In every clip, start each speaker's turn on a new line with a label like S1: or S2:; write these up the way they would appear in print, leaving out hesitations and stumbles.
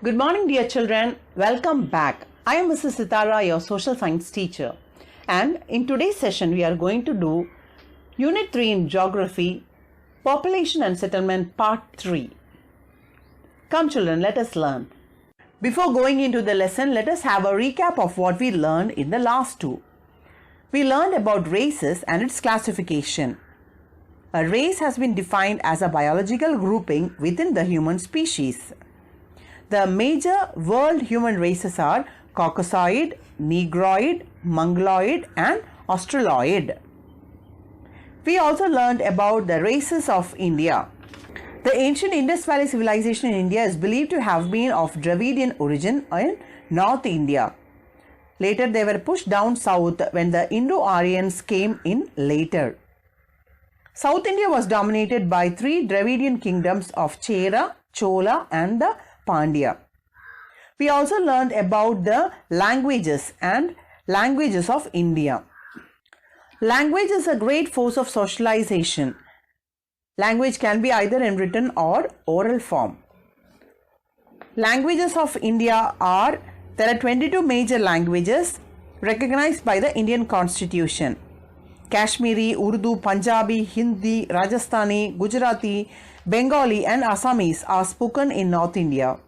S1: Good morning, dear children. Welcome back. I am Mrs. Sitara, your social science teacher. And in today's session, we are going to do Unit 3 in Geography, Population and Settlement, Part 3. Come, children, let us learn. Before going into the lesson, let us have a recap of what we learned in the last two. We learned about races and its classification. A race has been defined as a biological grouping within the human species. The major world human races are Caucasoid, Negroid, Mongoloid and Australoid. We also learned about the races of India. The ancient Indus Valley civilization in India is believed to have been of Dravidian origin in North India. Later they were pushed down south when the Indo-Aryans came in later. South India was dominated by three Dravidian kingdoms of Chera, Chola and the Pandya. We also learned about the languages of India. Language is a great force of socialization. Language can be either in written or oral form. Languages of India are, there are 22 major languages recognized by the Indian Constitution. Kashmiri, Urdu, Punjabi, Hindi, Rajasthani, Gujarati, Bengali and Assamese are spoken in North India.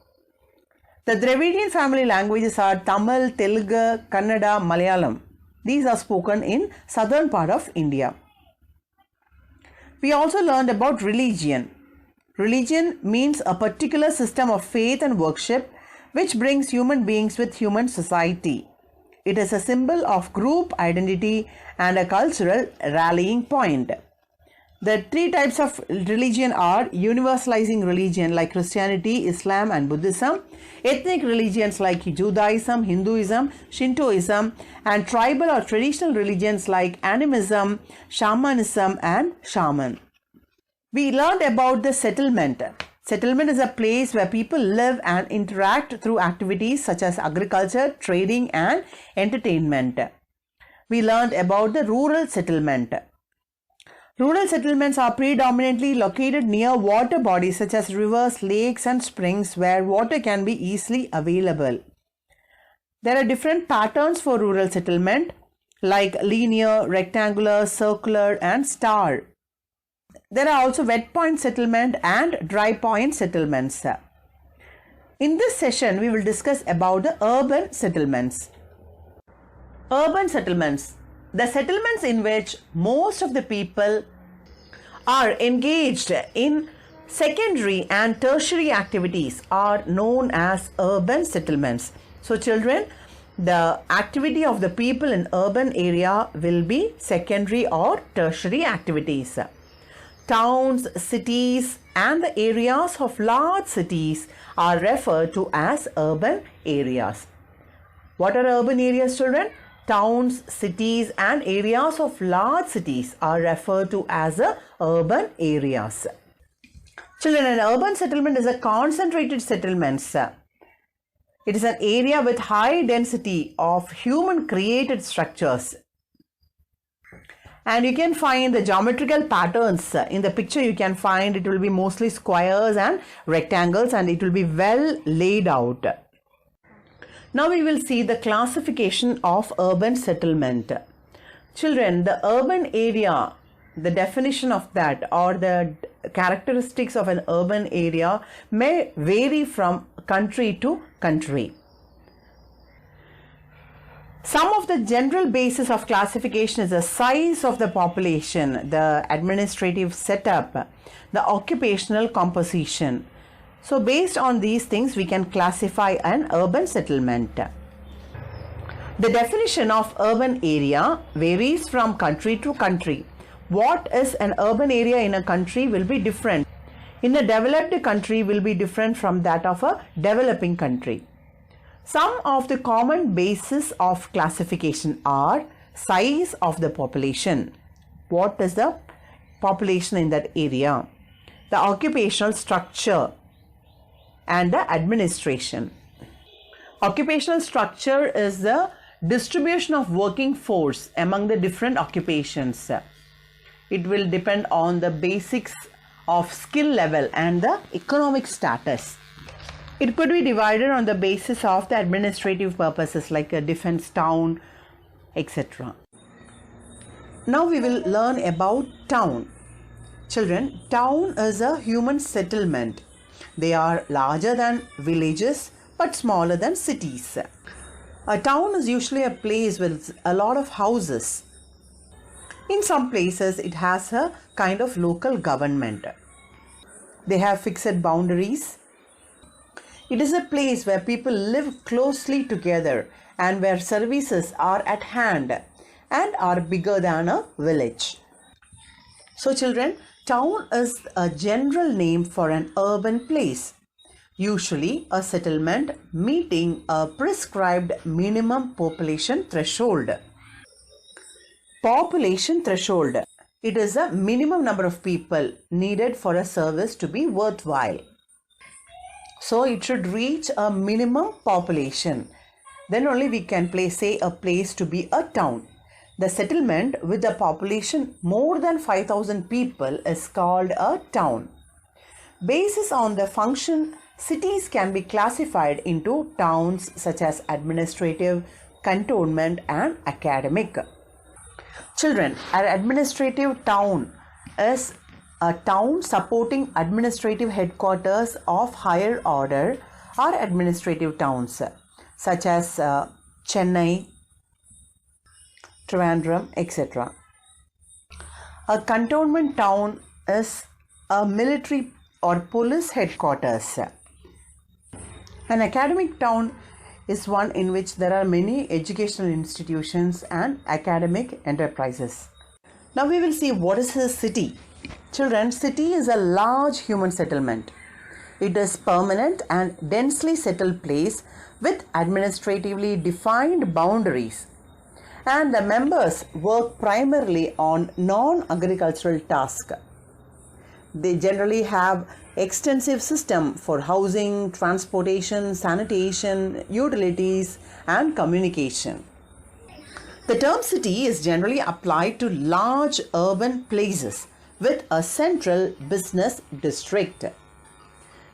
S1: The Dravidian family languages are Tamil, Telugu, Kannada, Malayalam. These are spoken in southern part of India. We also learned about religion. Religion means a particular system of faith and worship which brings human beings with human society. It is a symbol of group identity and a cultural rallying point. The three types of religion are universalizing religion like Christianity, Islam and Buddhism, ethnic religions like Judaism, Hinduism, Shintoism, and tribal or traditional religions like animism, shamanism and shaman. We learned about the settlement. Settlement is a place where people live and interact through activities such as agriculture, trading and entertainment. We learned about the rural settlement. Rural settlements are predominantly located near water bodies such as rivers, lakes and springs where water can be easily available. There are different patterns for rural settlement like linear, rectangular, circular and star. There are also wet point settlement and dry point settlements. In this session, we will discuss about the urban settlements. Urban settlements. The settlements in which most of the people are engaged in secondary and tertiary activities are known as urban settlements. So children, the activity of the people in urban area will be secondary or tertiary activities. Towns, cities and the areas of large cities are referred to as urban areas. What are urban areas, children? Towns, cities and areas of large cities are referred to as urban areas. Children, an urban settlement is a concentrated settlement. It is an area with high density of human created structures. And you can find the geometrical patterns. In the picture you can find it will be mostly squares and rectangles and it will be well laid out. Now we will see the classification of urban settlement. Children, the urban area, the definition of that or the characteristics of an urban area may vary from country to country. Some of the general basis of classification is the size of the population, the administrative setup, the occupational composition. So based on these things, we can classify an urban settlement. The definition of urban area varies from country to country. What is an urban area in a country will be different. In a developed country will be different from that of a developing country. Some of the common bases of classification are size of the population. What is the population in that area? The occupational structure and the administration. Occupational structure is the distribution of working force among the different occupations. It will depend on the basics of skill level and the economic status. It could be divided on the basis of the administrative purposes like a defense town, etc. Now we will learn about town. Children, town is a human settlement. They are larger than villages but smaller than cities. A town is usually a place with a lot of houses. In some places, it has a kind of local government. They have fixed boundaries. It is a place where people live closely together and where services are at hand and are bigger than a village. So children, town is a general name for an urban place, usually a settlement meeting a prescribed minimum population threshold. Population threshold. It is a minimum number of people needed for a service to be worthwhile. So it should reach a minimum population. Then only we can say a place to be a town. The settlement with a population more than 5,000 people is called a town. Basis on the function, cities can be classified into towns such as administrative, cantonment and academic. Children, an administrative town is a town supporting administrative headquarters of higher order or administrative towns such as Chennai, Trivandrum, etc. A cantonment town is a military or police headquarters. An academic town is one in which there are many educational institutions and academic enterprises. Now we will see what is a city. Children, city is a large human settlement. It is permanent and densely settled place with administratively defined boundaries, and the members work primarily on non-agricultural tasks. They generally have extensive system for housing, transportation, sanitation, utilities and communication. The term city is generally applied to large urban places with a central business district.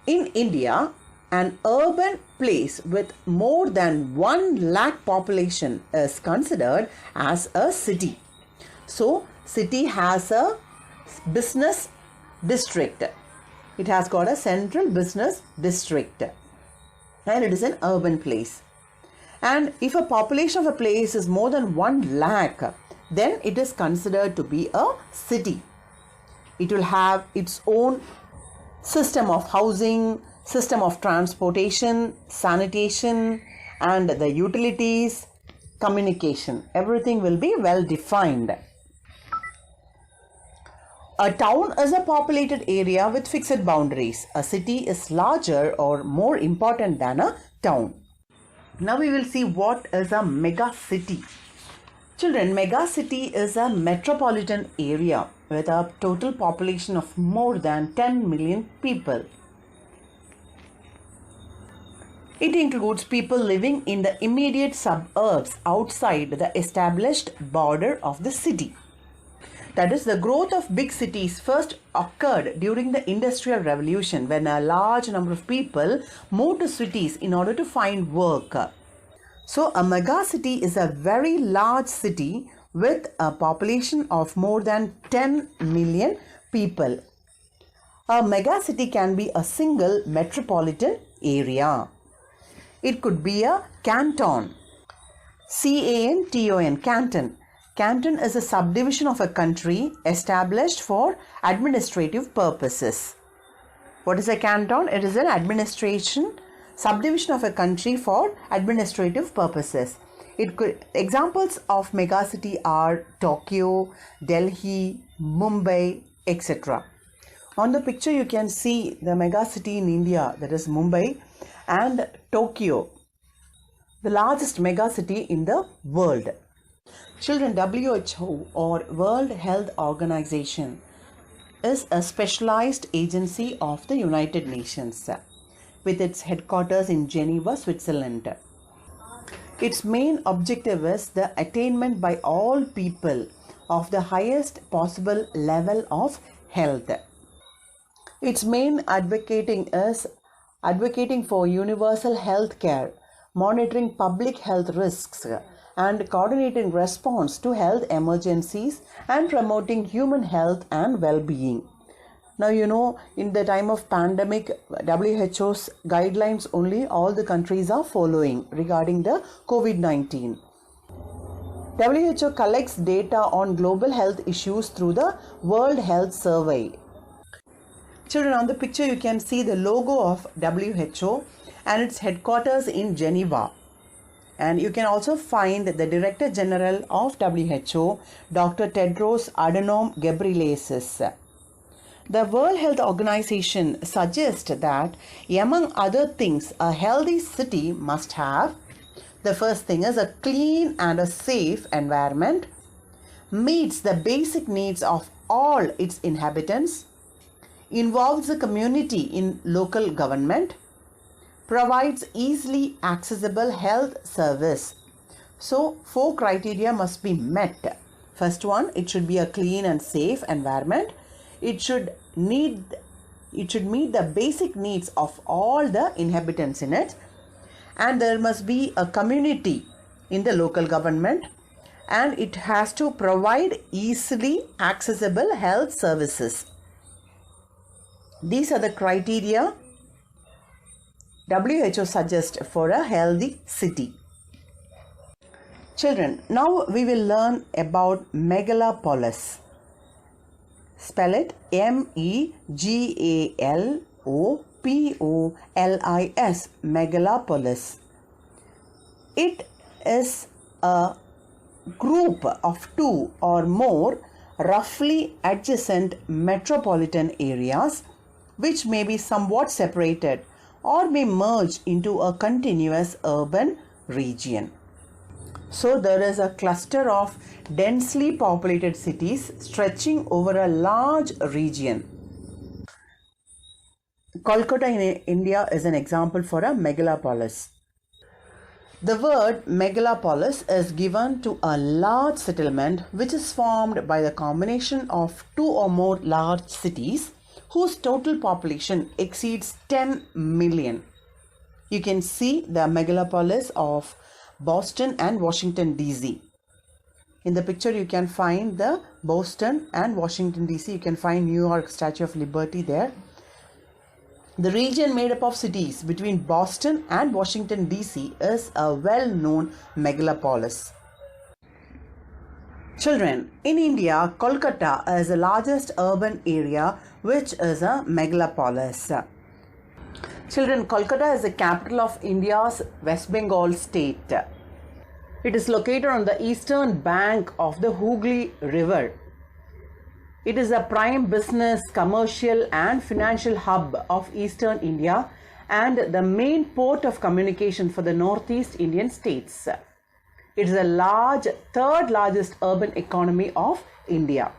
S1: In India, an urban place with more than 1 lakh population is considered as a city. So, city has a business district. It has got a central business district and it is an urban place. And if a population of a place is more than 1 lakh, then it is considered to be a city. It will have its own system of housing, system of transportation, sanitation and the utilities, communication. Everything will be well defined. A town is a populated area with fixed boundaries. A city is larger or more important than a town. Now we will see what is a mega city. Children, mega city is a metropolitan area with a total population of more than 10 million people. It includes people living in the immediate suburbs outside the established border of the city. That is, the growth of big cities first occurred during the Industrial Revolution when a large number of people moved to cities in order to find work. So, a megacity is a very large city with a population of more than 10 million people. A megacity can be a single metropolitan area. It could be a canton. C-A-N-T-O-N, canton. Canton is a subdivision of a country established for administrative purposes. What is a canton? It is an administration subdivision of a country for administrative purposes. Examples of megacity are Tokyo, Delhi, Mumbai, etc. On the picture you can see the megacity in India, that is Mumbai, and Tokyo, the largest megacity in the world. Children, WHO or World Health Organization is a specialized agency of the United Nations with its headquarters in Geneva, Switzerland. Its main objective is the attainment by all people of the highest possible level of health. Its main advocating is advocating for universal health care, monitoring public health risks, and coordinating response to health emergencies and promoting human health and well-being. Now, in the time of pandemic, WHO's guidelines only all the countries are following regarding the COVID-19. WHO collects data on global health issues through the World Health Survey. Children, on the picture you can see the logo of WHO and its headquarters in Geneva. And you can also find the Director General of WHO, Dr. Tedros Adhanom Ghebreyesus. The World Health Organization suggests that, among other things, a healthy city must have: the first thing is a clean and a safe environment, meets the basic needs of all its inhabitants, involves the community in local government, provides easily accessible health service. So 4 criteria must be met. First one, it should be a clean and safe environment. It should meet the basic needs of all the inhabitants in it, and there must be a community in the local government, and it has to provide easily accessible health services. These are the criteria WHO suggests for a healthy city. Children, now we will learn about megalopolis. Spell it MEGALOPOLIS, megalopolis. It is a group of 2 or more roughly adjacent metropolitan areas which may be somewhat separated or may merge into a continuous urban region. So there is a cluster of densely populated cities stretching over a large region. Kolkata in India is an example for a megalopolis. The word megalopolis is given to a large settlement which is formed by the combination of 2 or more large cities whose total population exceeds 10 million. You can see the megalopolis of Boston and Washington DC. In the picture you can find the Boston and Washington DC. You can find New York Statue of Liberty there. The region made up of cities between Boston and Washington DC is a well-known megalopolis. Children, in India, Kolkata is the largest urban area which is a megalopolis. Children, Kolkata is the capital of India's West Bengal state. It is located on the eastern bank of the Hooghly River. It is a prime business, commercial and financial hub of eastern India and the main port of communication for the northeast Indian states. It is the third largest urban economy of India.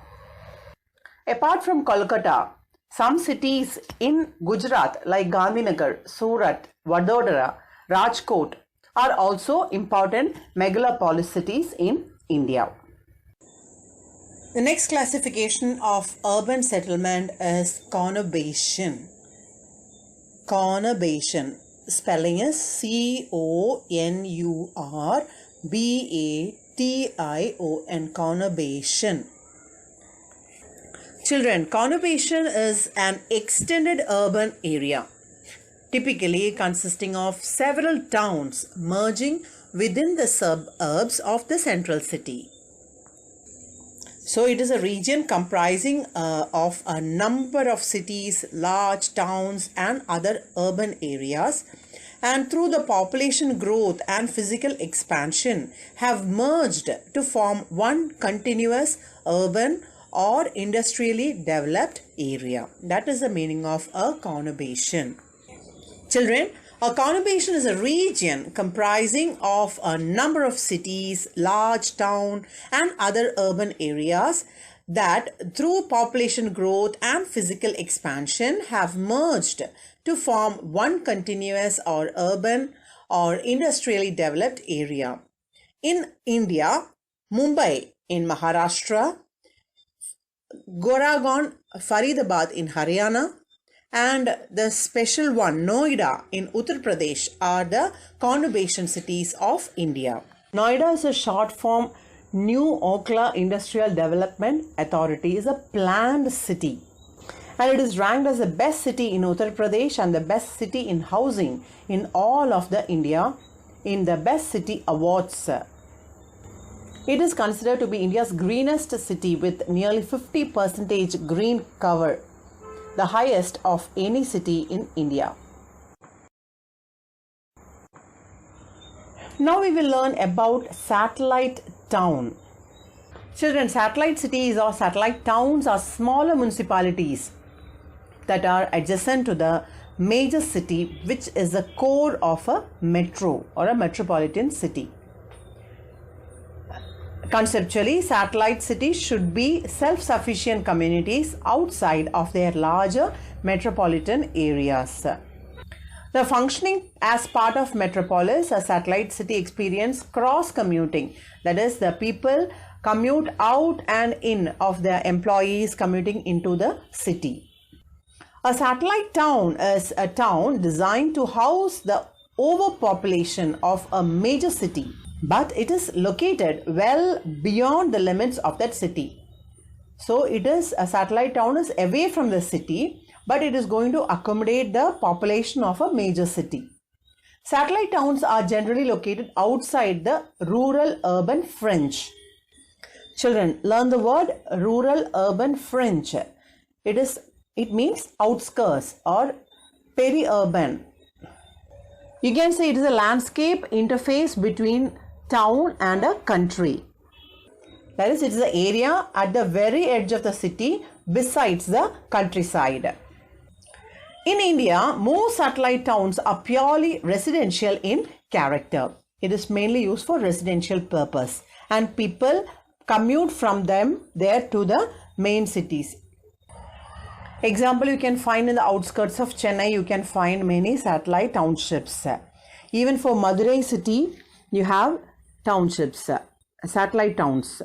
S1: Apart from Kolkata, some cities in Gujarat like Gandhinagar, Surat, Vadodara, Rajkot are also important megalopolis cities in India. The next classification of urban settlement is conurbation. Conurbation. Spelling is CONURBATION. Conurbation. Children, conurbation is an extended urban area, typically consisting of several towns merging within the suburbs of the central city. So it is a region comprising of a number of cities, large towns and other urban areas, and through the population growth and physical expansion have merged to form one continuous urban or industrially developed area. That is the meaning of a conurbation. Children, a conurbation is a region comprising of a number of cities, large town and other urban areas that through population growth and physical expansion have merged to form one continuous or urban or industrially developed area. In India, Mumbai in Maharashtra, Goregaon, Faridabad in Haryana, and the special one, Noida in Uttar Pradesh, are the conurbation cities of India. Noida is a short form. New Okla Industrial Development Authority is a planned city, and it is ranked as the best city in Uttar Pradesh and the best city in housing in all of the India in the Best City Awards. It is considered to be India's greenest city with nearly 50% green cover, the highest of any city in India. Now we will learn about satellite town. Children, satellite cities or satellite towns are smaller municipalities that are adjacent to the major city, which is the core of a metro or a metropolitan city. Conceptually, satellite cities should be self-sufficient communities outside of their larger metropolitan areas. The functioning as part of metropolis, a satellite city experience cross-commuting. That is, the people commute out and in of their employees commuting into the city. A satellite town is a town designed to house the overpopulation of a major city, but it is located well beyond the limits of that city. So a satellite town is away from the city, but it is going to accommodate the population of a major city. Satellite towns are generally located outside the rural-urban fringe. Children, learn the word rural-urban fringe. It means outskirts or peri-urban. You can say it is a landscape interface between town and a country. That is, it is the area at the very edge of the city besides the countryside. In India, most satellite towns are purely residential in character. It is mainly used for residential purpose, and people commute from there to the main cities. Example, you can find in the outskirts of Chennai, you can find many satellite townships. Even for Madurai city, you have townships, satellite towns.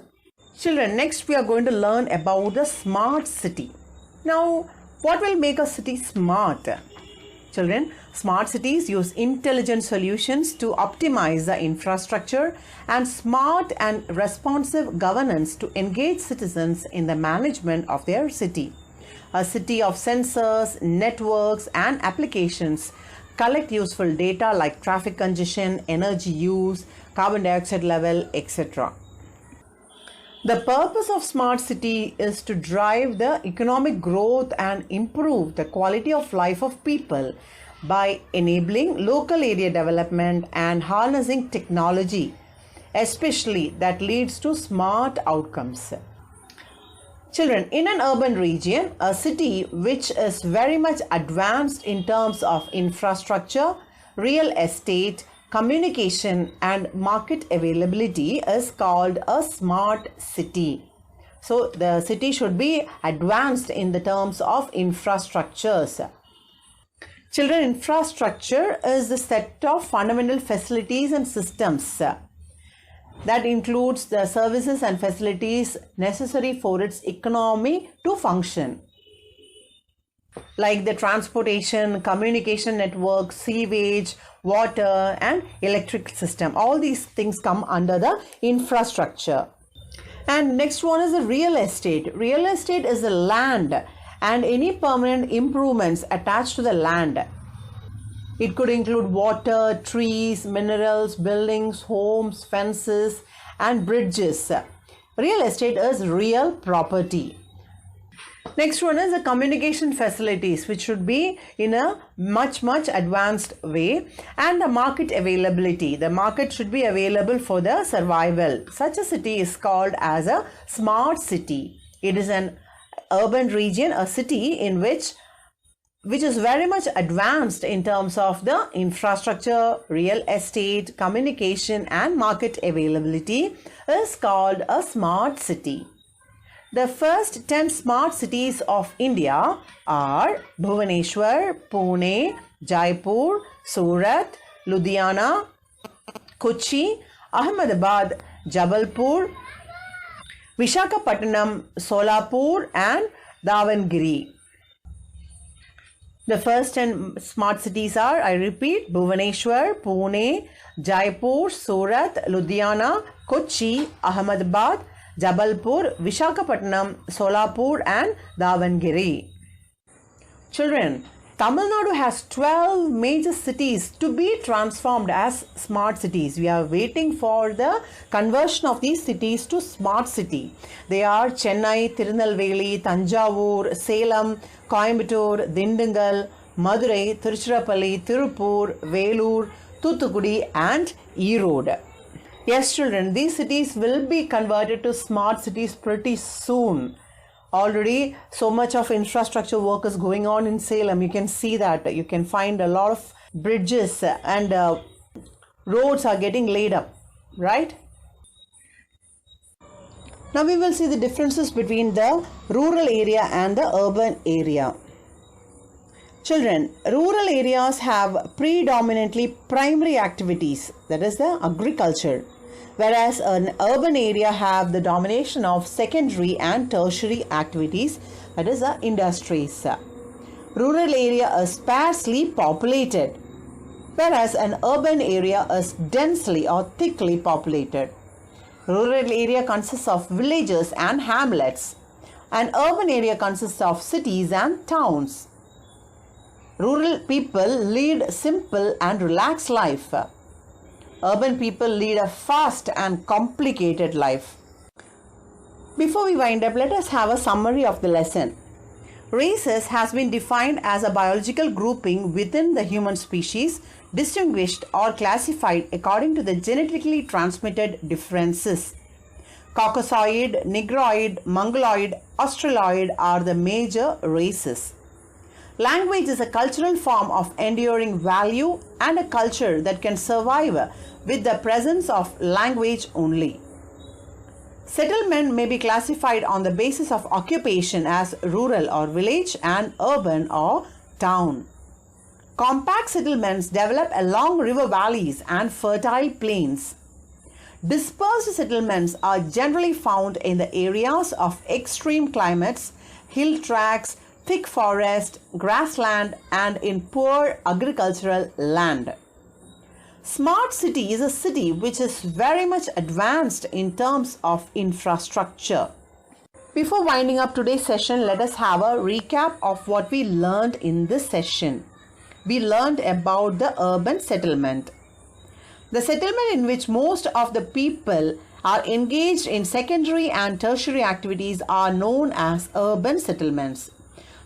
S1: Children, next we are going to learn about the smart city. Now, what will make a city smart? Children, smart cities use intelligent solutions to optimize the infrastructure and smart and responsive governance to engage citizens in the management of their city. A city of sensors, networks, and applications collect useful data like traffic congestion, energy use, carbon dioxide level, etc. The purpose of smart city is to drive the economic growth and improve the quality of life of people by enabling local area development and harnessing technology, especially that leads to smart outcomes. Children, in an urban region, a city which is very much advanced in terms of infrastructure, real estate, communication and market availability is called a smart city. So the city should be advanced in the terms of infrastructures. Children, infrastructure is the set of fundamental facilities and systems that includes the services and facilities necessary for its economy to function, like the transportation, communication network, sewage, water and electric system. All these things come under the infrastructure. And next one is the real estate. Real estate is the land and any permanent improvements attached to the land. It could include water, trees, minerals, buildings, homes, fences and bridges. Real estate is real property. Next one is the communication facilities, which should be in a much advanced way, and the market availability. The market should be available for the survival. Such a city is called as a smart city. It is an urban region, a city in which is very much advanced in terms of the infrastructure, real estate, communication and market availability is called a smart city. The first 10 smart cities of India are Bhubaneswar, Pune, Jaipur, Surat, Ludhiana, Kochi, Ahmedabad, Jabalpur, Visakhapatnam, Solapur and Davangere. The first 10 smart cities are, I repeat, Bhubaneswar, Pune, Jaipur, Surat, Ludhiana, Kochi, Ahmedabad, Jabalpur, Visakhapatnam, Solapur and Davangere. Children, Tamil Nadu has 12 major cities to be transformed as smart cities. We are waiting for the conversion of these cities to smart city. They are Chennai, Tirunelveli, Tanjavur, Salem, Coimbatore, Dindigul, Madurai, Tiruchirappalli, Tirupur, Velur, Thoothukudi and Erode. Yes, children, these cities will be converted to smart cities pretty soon. Already so much of infrastructure work is going on in Salem. You can see that. You can find a lot of bridges and roads are getting laid up, right? Now we will see the differences between the rural area and the urban area. Children, rural areas have predominantly primary activities, that is the agriculture, whereas an urban area have the domination of secondary and tertiary activities, that is the industries. Rural area is sparsely populated, whereas an urban area is densely or thickly populated. Rural area consists of villages and hamlets. An urban area consists of cities and towns. Rural people lead simple and relaxed life. Urban people lead a fast and complicated life. Before we wind up, let us have a summary of the lesson. Races has been defined as a biological grouping within the human species, distinguished or classified according to the genetically transmitted differences. Caucasoid, Negroid, Mongoloid, Australoid are the major races. Language is a cultural form of enduring value and a culture that can survive with the presence of language only. Settlement may be classified on the basis of occupation as rural or village and urban or town. Compact settlements develop along river valleys and fertile plains. Dispersed settlements are generally found in the areas of extreme climates, hill tracts, thick forest, grassland, and in poor agricultural land. Smart city is a city which is very much advanced in terms of infrastructure. Before winding up today's session, let us have a recap of what we learned in this session. We learned about the urban settlement. The settlement in which most of the people are engaged in secondary and tertiary activities are known as urban settlements.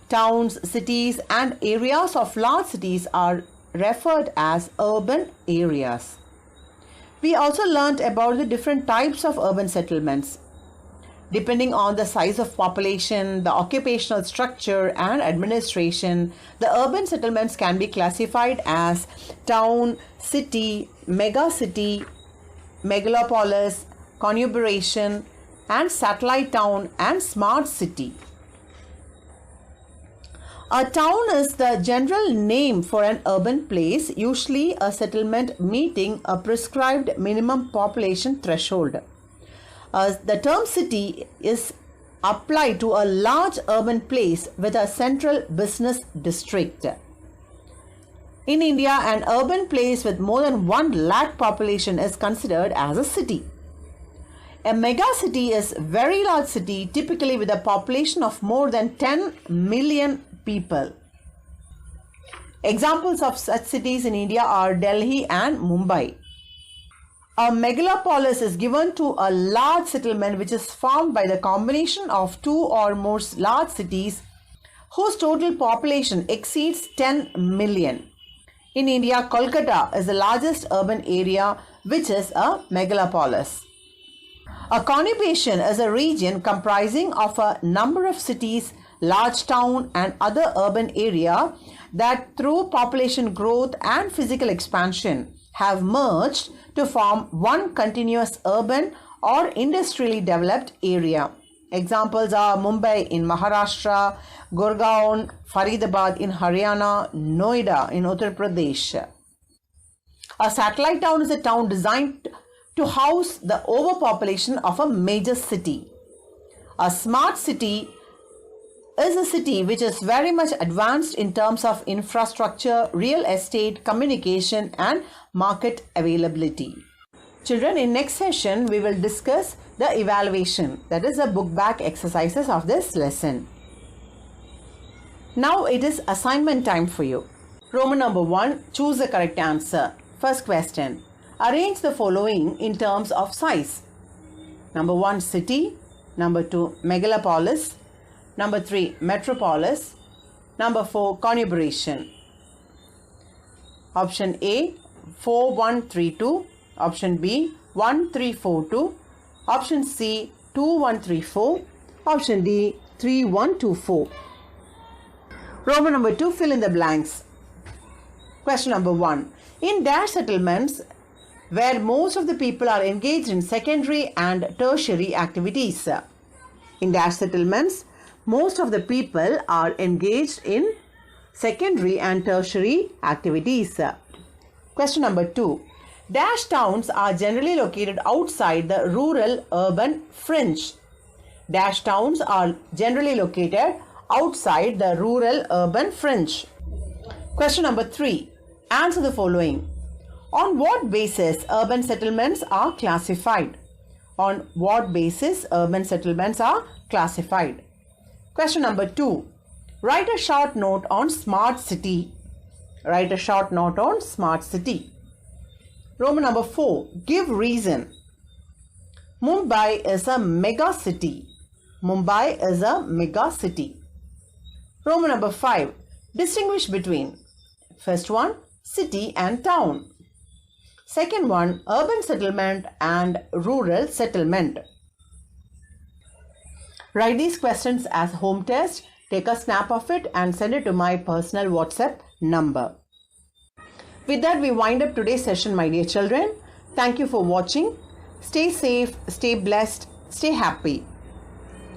S1: Towns, cities, and areas of large cities are referred as urban areas. We also learnt about the different types of urban settlements. Depending on the size of population, the occupational structure and administration, the urban settlements can be classified as town, city, megacity, megalopolis, conurbation, and satellite town and smart city. A town is the general name for an urban place, usually a settlement meeting a prescribed minimum population threshold. The term city is applied to a large urban place with a central business district. In India, an urban place with more than 1 lakh population is considered as a city. A megacity is a very large city, typically with a population of more than 10 million people. Examples of such cities in India are Delhi and Mumbai. A megalopolis is given to a large settlement which is formed by the combination of 2 or more large cities whose total population exceeds 10 million. In India, Kolkata is the largest urban area which is a megalopolis. A conurbation is a region comprising of a number of cities, large town and other urban area that through population growth and physical expansion have merged to form one continuous urban or industrially developed area. Examples are Mumbai in Maharashtra, Gurgaon, Faridabad in Haryana, Noida in Uttar Pradesh. A satellite town is a town designed to house the overpopulation of a major city. A smart city is a city which is very much advanced in terms of infrastructure, real estate, communication and market availability. Children, in next session we will discuss the evaluation, that is the book back exercises of this lesson. Now it is assignment time for you. Roman number 1, choose the correct answer. First question, arrange the following in terms of size. Number 1, city. Number 2, megalopolis. Number 3, metropolis. Number 4, conurbation. Option A, 4132. Option B, 1342. Option C, 2134. Option D, 3124. Roman number 2, fill in the blanks. Question number 1. In dash settlements where most of the people are engaged in secondary and tertiary activities. In dash settlements, most of the people are engaged in secondary and tertiary activities. Question number 2. Dash towns are generally located outside the rural-urban fringe. Dash towns are generally located outside the rural-urban fringe. Question number 3. Answer the following. On what basis urban settlements are classified? On what basis urban settlements are classified? Question number 2. Write a short note on smart city. Write a short note on smart city. Roman number 4. Give reason. Mumbai is a mega city. Mumbai is a mega city. Roman number 5. Distinguish between. First one, city and town. Second one, urban settlement and rural settlement. Write these questions as home test. Take a snap of it and send it to my personal WhatsApp number. With that, we wind up today's session, my dear children. Thank you for watching. Stay safe, stay blessed, stay happy.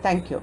S1: Thank you.